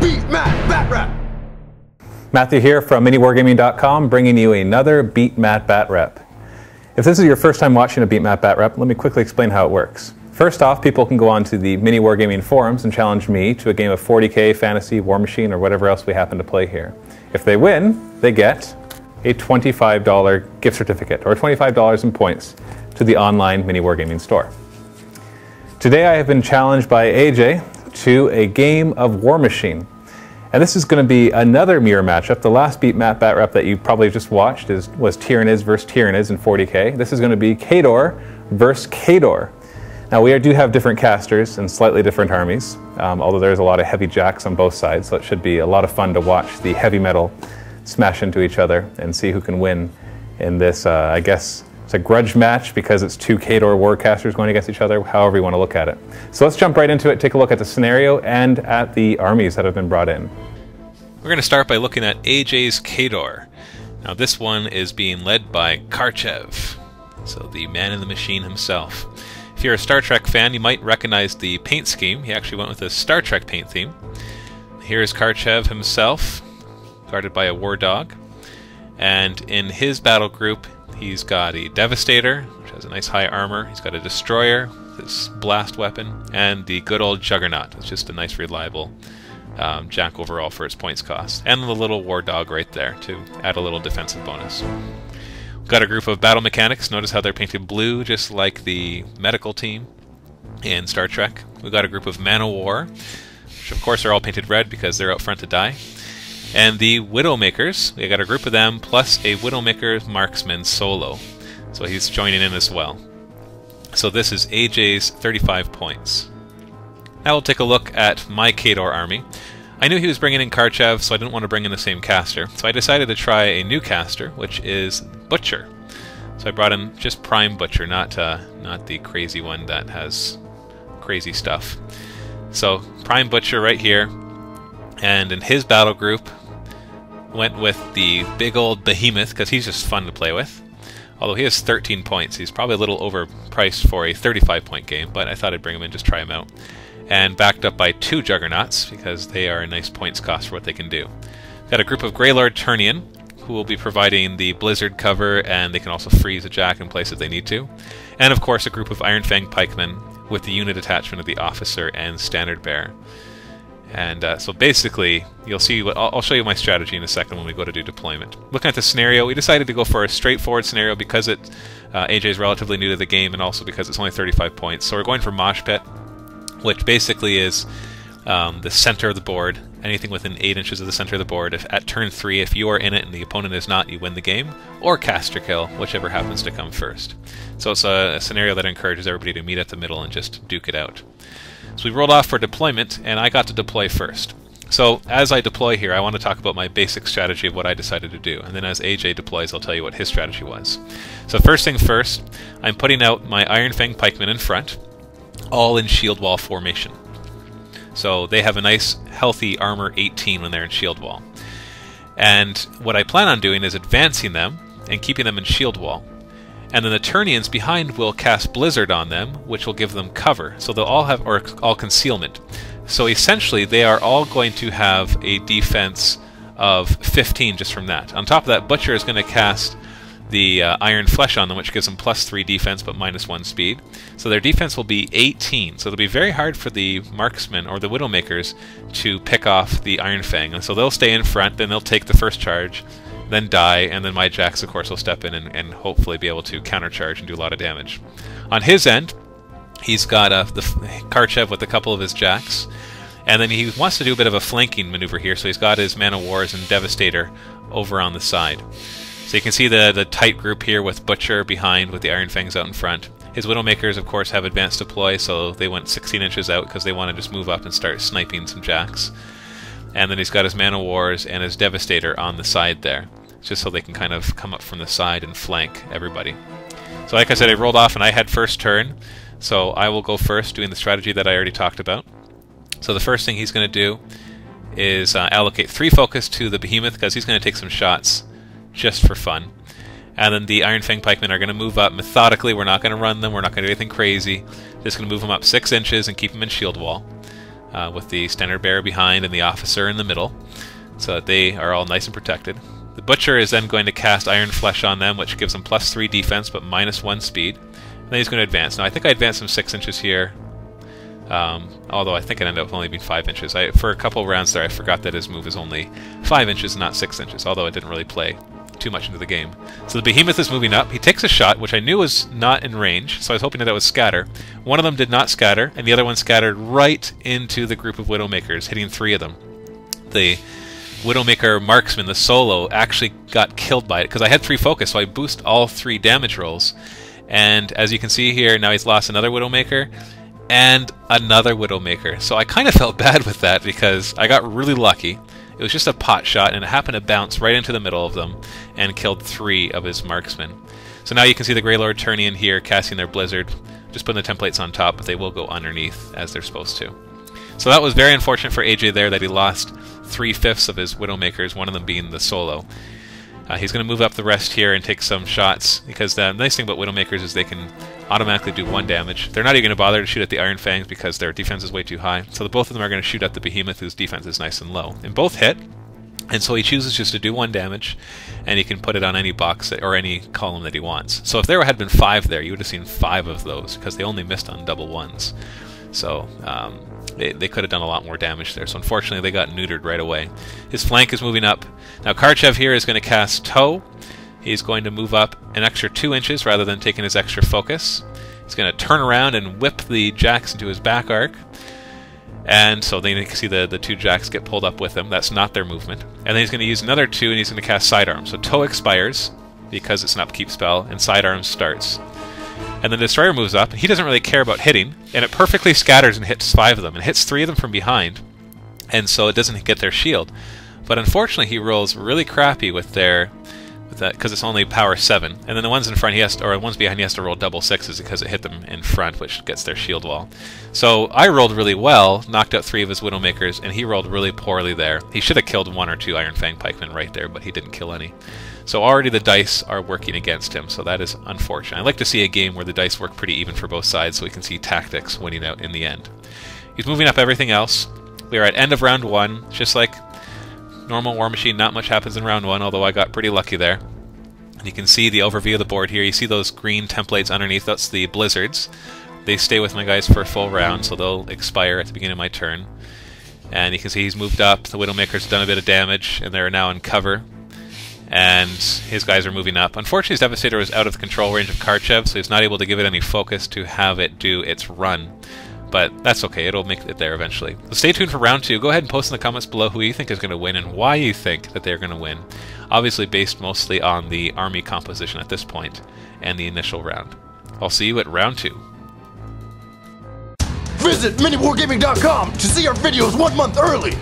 Beat Matt Batrep. Matthew here from miniwargaming.com, bringing you another Beat Matt Batrep. If this is your first time watching a Beat Matt Batrep, let me quickly explain how it works. First off, people can go onto the Mini Wargaming forums and challenge me to a game of 40k, fantasy, War Machine, or whatever else we happen to play here. If they win, they get a $25 gift certificate, or $25 in points, to the online Mini Wargaming store. Today I have been challenged by AJ to a game of War Machine. And this is going to be another mirror matchup. The last Beat Matt Batrep that you probably just watched was Tyranids versus Tyranids in 40k. This is going to be Khador versus Khador. Now we do have different casters and slightly different armies, although there's a lot of heavy jacks on both sides, so it should be a lot of fun to watch the heavy metal smash into each other and see who can win in this, I guess, it's a grudge match because it's two Khador warcasters going against each other, however you want to look at it. So let's jump right into it, take a look at the scenario and at the armies that have been brought in. We're going to start by looking at AJ's Khador. Now this one is being led by Karchev, so the man in the machine himself. If you're a Star Trek fan, you might recognize the paint scheme. He actually went with a Star Trek paint theme. Here's Karchev himself, guarded by a war dog. And in his battle group, he's got a Devastator, which has a nice high armor. He's got a Destroyer, this blast weapon, and the good old Juggernaut. It's just a nice, reliable jack overall for its points cost. And the little war dog right there to add a little defensive bonus. We've got a group of battle mechanics. Notice how they're painted blue, just like the medical team in Star Trek. We've got a group of Man of War, which of course are all painted red because they're out front to die. And the Widowmakers, we got a group of them, plus a Widowmaker marksman solo. So he's joining in as well. So this is AJ's 35 points. Now we'll take a look at my Khador army. I knew he was bringing in Karchev, so I didn't want to bring in the same caster. So I decided to try a new caster, which is Butcher. So I brought in just Prime Butcher, not the crazy one that has crazy stuff. So Prime Butcher right here. And in his battle group, went with the big old behemoth, because he's just fun to play with. Although he has 13 points. He's probably a little overpriced for a 35-point game, but I thought I'd bring him in, just try him out. And backed up by two Juggernauts, because they are a nice points cost for what they can do. Got a group of Greylord Turnian, who will be providing the Blizzard cover, and they can also freeze a jack in place if they need to. And of course a group of Iron Fang Pikemen, with the unit attachment of the Officer and Standard Bearer. And so basically, you'll see what I'll show you my strategy in a second when we go to do deployment. Looking at the scenario, we decided to go for a straightforward scenario because AJ is relatively new to the game, and also because it's only 35 points. So we're going for Mosh Pit, which basically is the center of the board. Anything within 8 inches of the center of the board. If at turn 3, if you are in it and the opponent is not, you win the game. Or caster kill, whichever happens to come first. So it's a scenario that encourages everybody to meet at the middle and just duke it out. So we rolled off for deployment, and I got to deploy first. So as I deploy here, I want to talk about my basic strategy of what I decided to do, and then as AJ deploys, I'll tell you what his strategy was. So first thing first, I'm putting out my Iron Fang Pikemen in front, all in shield wall formation. So they have a nice, healthy armor 18 when they're in shield wall. And what I plan on doing is advancing them and keeping them in shield wall. And then the Turnians behind will cast Blizzard on them, which will give them cover. So they'll all have, or all concealment. So essentially, they are all going to have a defense of 15 just from that. On top of that, Butcher is going to cast the Iron Flesh on them, which gives them +3 defense but -1 speed. So their defense will be 18. So it'll be very hard for the Marksmen or the Widowmakers to pick off the Iron Fang. And so they'll stay in front, then they'll take the first charge, then die, and then my jacks, of course, will step in and hopefully be able to countercharge and do a lot of damage. On his end, he's got the Karchev with a couple of his jacks, and then he wants to do a bit of a flanking maneuver here, so he's got his Man of Wars and Devastator over on the side. So you can see the tight group here with Butcher behind with the Iron Fangs out in front. His Widowmakers, of course, have advanced deploy, so they went 16 inches out because they want to just move up and start sniping some jacks. And then he's got his Man of Wars and his Devastator on the side there, just so they can kind of come up from the side and flank everybody. So like I said, I rolled off and I had first turn, so I will go first doing the strategy that I already talked about. So the first thing he's going to do is allocate 3 focus to the Behemoth, because he's going to take some shots just for fun. And then the Iron Fang Pikemen are going to move up methodically. We're not going to run them, we're not going to do anything crazy. Just going to move them up 6 inches and keep them in shield wall. with the standard bearer behind and the officer in the middle, so that they are all nice and protected. The Butcher is then going to cast Iron Flesh on them, which gives them +3 defense but -1 speed. And then he's going to advance. Now I think I advanced him 6 inches here, although I think it ended up only being 5 inches. For a couple rounds there I forgot that his move is only 5 inches, not 6 inches, although it didn't really play too much into the game. So the Behemoth is moving up. He takes a shot, which I knew was not in range, so I was hoping that would scatter. One of them did not scatter, and the other one scattered right into the group of Widowmakers, hitting 3 of them. The Widowmaker marksman, the solo, actually got killed by it, because I had 3 focus, so I boost all 3 damage rolls. And as you can see here, now he's lost another Widowmaker, and another Widowmaker. So I kind of felt bad with that, because I got really lucky. It was just a pot shot, and it happened to bounce right into the middle of them and killed 3 of his marksmen. So now you can see the Grey Lord turning in here, casting their Blizzard, just putting the templates on top, but they will go underneath as they're supposed to. So that was very unfortunate for AJ there, that he lost 3/5 of his Widowmakers, one of them being the solo. He's going to move up the rest here and take some shots, because the nice thing about Widowmakers is they can automatically do 1 damage. They're not even going to bother to shoot at the Iron Fangs because their defense is way too high. So both of them are going to shoot at the Behemoth, whose defense is nice and low. And both hit, and so he chooses just to do 1 damage, and he can put it on any box or any column that he wants. So if there had been 5 there, you would have seen 5 of those, because they only missed on double 1s. So they could have done a lot more damage there. So unfortunately they got neutered right away. His flank is moving up. Now Karchev here is going to cast Toe. He's going to move up an extra 2 inches rather than taking his extra focus. He's going to turn around and whip the jacks into his back arc. And so then you can see the 2 jacks get pulled up with him. That's not their movement. And then he's going to use another 2, and he's going to cast Sidearm. So Toe expires because it's an upkeep spell, and Sidearm starts. And the Destroyer moves up, and he doesn't really care about hitting, and it perfectly scatters and hits 5 of them, and hits 3 of them from behind, and so it doesn't get their shield. But unfortunately he rolls really crappy with that, because it's only power 7, and then the ones in front or the ones behind he has to roll double 6s because it hit them in front, which gets their shield wall. So I rolled really well, knocked out 3 of his Widowmakers, and he rolled really poorly there. He should have killed 1 or 2 Iron Fang pikemen right there, but he didn't kill any. So already the dice are working against him, so that is unfortunate. I like to see a game where the dice work pretty even for both sides, so we can see tactics winning out in the end. He's moving up everything else. We are at end of round 1, just like normal War Machine. Not much happens in round 1, although I got pretty lucky there. And you can see the overview of the board here. You see those green templates underneath, that's the Blizzards. They stay with my guys for a full round, so they'll expire at the beginning of my turn. And you can see he's moved up, the Widowmaker's done a bit of damage, and they're now in cover. And his guys are moving up. Unfortunately, his Devastator was out of the control range of Karchev, so he's not able to give it any focus to have it do its run. But that's okay, it'll make it there eventually. So stay tuned for round 2. Go ahead and post in the comments below who you think is going to win and why you think that they're going to win. Obviously based mostly on the army composition at this point and the initial round. I'll see you at round 2. Visit miniwargaming.com to see our videos 1 month early.